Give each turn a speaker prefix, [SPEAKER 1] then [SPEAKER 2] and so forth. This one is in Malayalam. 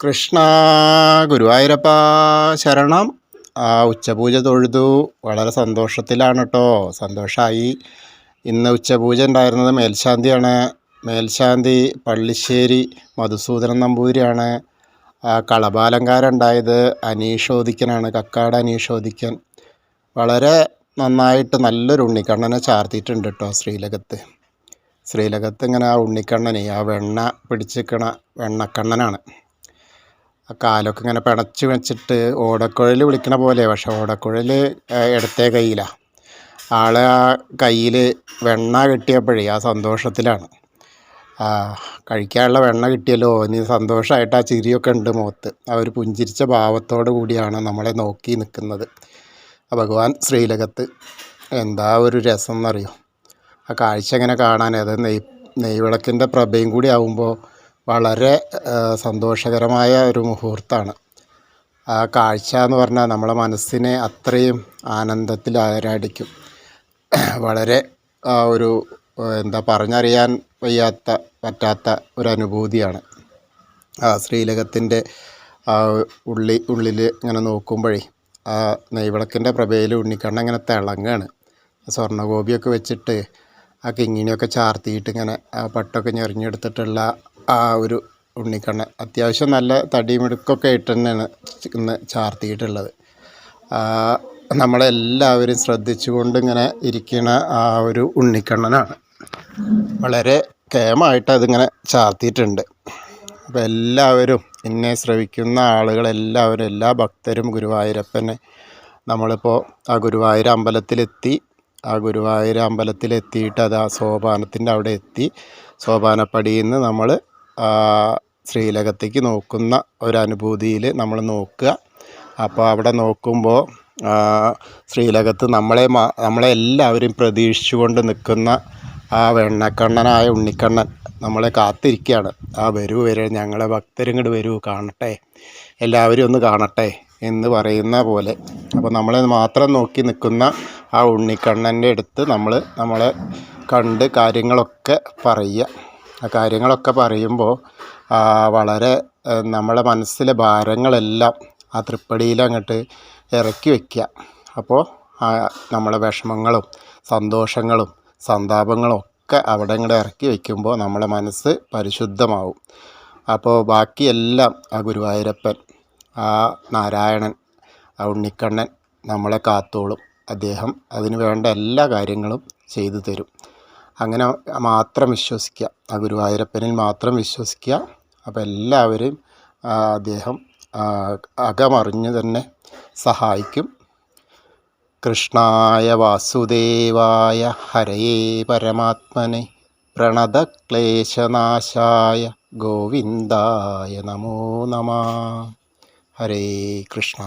[SPEAKER 1] കൃഷ്ണ ഗുരുവായൂരപ്പ ശരണം. ഉച്ചപൂജ തൊഴുതു. വളരെ സന്തോഷത്തിലാണ് കേട്ടോ. സന്തോഷമായി. ഇന്ന് ഉച്ചപൂജ ഉണ്ടായിരുന്നത് മേൽശാന്തിയാണ്. മേൽശാന്തി പള്ളിശ്ശേരി മധുസൂദനൻ നമ്പൂതിരിയാണ്. കളഭാലങ്കാരം ഉണ്ടായത് അനീഷോദിക്കനാണ്, കക്കാട് അനീഷോദിക്കൻ. വളരെ നന്നായിട്ട് നല്ലൊരു ഉണ്ണിക്കണ്ണനെ ചാർത്തിയിട്ടുണ്ട് കേട്ടോ. ശ്രീലകത്ത് ഇങ്ങനെ ആ ഉണ്ണിക്കണ്ണനെ, ആ വെണ്ണ പിടിച്ചിരിക്കണ വെണ്ണക്കണ്ണനാണ്. ആ കാലൊക്കെ ഇങ്ങനെ പിണച്ച് വെച്ചിട്ട് ഓടക്കുഴൽ വിളിക്കണ പോലെ. പക്ഷെ ഓടക്കുഴൽ ഇടത്തെ കയ്യിലാണ്. ആൾ ആ കയ്യിൽ വെണ്ണ കിട്ടിയപ്പോഴേ ആ സന്തോഷത്തിലാണ്. കഴിക്കാനുള്ള വെണ്ണ കിട്ടിയല്ലോ ഇനി സന്തോഷമായിട്ട് ആ ചിരിയൊക്കെ ഉണ്ട് മുഖത്ത്. ആ ഒരു പുഞ്ചിരിച്ച ഭാവത്തോടു കൂടിയാണ് നമ്മളെ നോക്കി നിൽക്കുന്നത് ഭഗവാൻ ശ്രീലകത്ത്. എന്താ ഒരു രസം എന്നറിയോ ആ കാഴ്ച ഇങ്ങനെ കാണാൻ. അത് നെയ്വിളക്കിൻ്റെ പ്രഭയും കൂടി ആകുമ്പോൾ വളരെ സന്തോഷകരമായ ഒരു മുഹൂർത്തമാണ്. ആ കാഴ്ച എന്ന് പറഞ്ഞാൽ നമ്മളെ മനസ്സിനെ അത്രയും ആനന്ദത്തിൽ ആരാടിക്കും. വളരെ ഒരു എന്താ പറഞ്ഞറിയാൻ പറ്റാത്ത ഒരു അനുഭൂതിയാണ്. ശ്രീലകത്തിൻ്റെ ഉള്ളിൽ ഇങ്ങനെ നോക്കുമ്പോഴേ ആ നെയ്വിളക്കിൻ്റെ പ്രഭയിൽ ഉണ്ണിക്കണ്ണൻ ഇങ്ങനെ തിളങ്ങാണ്. സ്വർണ്ണഗോപിയൊക്കെ വെച്ചിട്ട് ആ കിങ്ങിണിയൊക്കെ ചാർത്തിയിട്ട് ഇങ്ങനെ ആ പട്ടൊക്കെ ഞെറിഞ്ഞെടുത്തിട്ടുള്ള ആ ഒരു ഉണ്ണിക്കണ്ണൻ അത്യാവശ്യം നല്ല തടിമിടുക്കൊക്കെ ആയിട്ട് തന്നെയാണ് ഇന്ന് ചാർത്തിയിട്ടുള്ളത്. നമ്മളെല്ലാവരും ശ്രദ്ധിച്ചുകൊണ്ട് ഇങ്ങനെ ഇരിക്കുന്ന ആ ഒരു ഉണ്ണിക്കണ്ണനാണ്. വളരെ കേമായിട്ട് അതിങ്ങനെ ചാർത്തിയിട്ടുണ്ട്. അപ്പോൾ എല്ലാവരും എന്നെ ശ്രവിക്കുന്ന ആളുകളെല്ലാവരും, എല്ലാ ഭക്തരും ഗുരുവായൂരപ്പനെ നമ്മളിപ്പോൾ ആ ഗുരുവായൂർ അമ്പലത്തിലെത്തി. ആ ഗുരുവായൂർ അമ്പലത്തിലെത്തിയിട്ട് അത് ആ സോപാനത്തിൻ്റെ അവിടെ എത്തി. സോപാനപ്പടിയിൽ നിന്ന് നമ്മൾ ശ്രീലകത്തേക്ക് നോക്കുന്ന ഒരനുഭൂതിയിൽ നമ്മൾ നോക്കുക. അപ്പോൾ അവിടെ നോക്കുമ്പോൾ ശ്രീലകത്ത് നമ്മളെ എല്ലാവരും പ്രതീക്ഷിച്ചുകൊണ്ട് നിൽക്കുന്ന ആ വെണ്ണക്കണ്ണനായ ഉണ്ണിക്കണ്ണൻ നമ്മളെ കാത്തിരിക്കുകയാണ്. വരൂ ഞങ്ങളെ ഭക്തരിങ്ങോട്ട് വരൂ, കാണട്ടെ, എല്ലാവരും ഒന്ന് കാണട്ടെ എന്ന് പറയുന്ന പോലെ. അപ്പോൾ നമ്മളെ മാത്രം നോക്കി നിൽക്കുന്ന ആ ഉണ്ണിക്കണ്ണൻ്റെ അടുത്ത് നമ്മളെ കണ്ട് കാര്യങ്ങളൊക്കെ പറയുക. ആ കാര്യങ്ങളൊക്കെ പറയുമ്പോൾ വളരെ നമ്മളെ മനസ്സിലെ ഭാരങ്ങളെല്ലാം ആ തൃപ്പടിയിൽ അങ്ങോട്ട് ഇറക്കി വയ്ക്കുക. അപ്പോൾ നമ്മളെ വിഷമങ്ങളും സന്തോഷങ്ങളും സന്താപങ്ങളും ഒക്കെ അവിടെ ഇങ്ങോട്ട് ഇറക്കി വയ്ക്കുമ്പോൾ നമ്മളെ മനസ്സ് പരിശുദ്ധമാവും. അപ്പോൾ ബാക്കിയെല്ലാം ആ ഗുരുവായൂരപ്പൻ, ആ നാരായണൻ, ആ ഉണ്ണിക്കണ്ണൻ നമ്മളെ കാത്തോളും. അദ്ദേഹം അതിന് വേണ്ട എല്ലാ കാര്യങ്ങളും ചെയ്തു തരും. അങ്ങനെ മാത്രം വിശ്വസിക്കുക, ആ ഗുരുവായൂരപ്പനിൽ മാത്രം വിശ്വസിക്കുക. അപ്പോൾ എല്ലാവരും അദ്ദേഹം അകമറിഞ്ഞ് തന്നെ സഹായിക്കും. കൃഷ്ണായ വാസുദേവായ ഹരയേ പരമാത്മനെ പ്രണതക്ലേശനാശായ ഗോവിന്ദായ നമോ നമഃ. ഹരേ കൃഷ്ണ.